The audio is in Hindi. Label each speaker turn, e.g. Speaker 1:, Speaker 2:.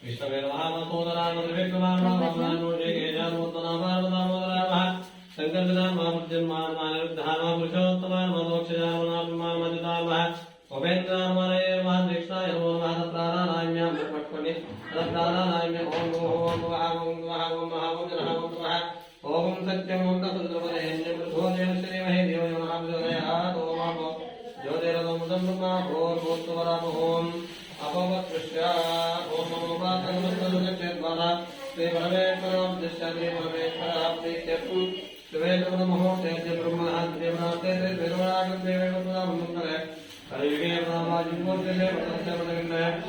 Speaker 1: विष्णवे नमः मधुसूदनाय मधुविक्रमाय नमः मधुसूदनाय नमः शंकरदाय नमः मुद्यन्माय नमः निरुद्धाय नमः पुरुषोत्तमाय नमः मोक्षदाय नमः मधुदाय नमः गोविन्दाय नमः नमः दीक्षाय नमः तत्राणाय पट्पणि तत्राणाय ओम ओम ओम सत्यं तत्सुदपदेन्यं प्रचोदयन् श्रीमहे देवयोनामजोदयात् ओम ज्योतिरदमुदं ब्रह्मा भूर्भुवस्सुवराम ओम अपवत्कृष्या ओम नमो पातनमस्तुजगद्वारा श्री परमेश्वरं दृश्यते परमेश्वराप्तित्यस्तु शिवेन नमो तेज ब्रह्मणः देवनाथे देवरागं देवेन पुरा मंगले कलियुगे नामाजिन्मोत्ते देवतस्य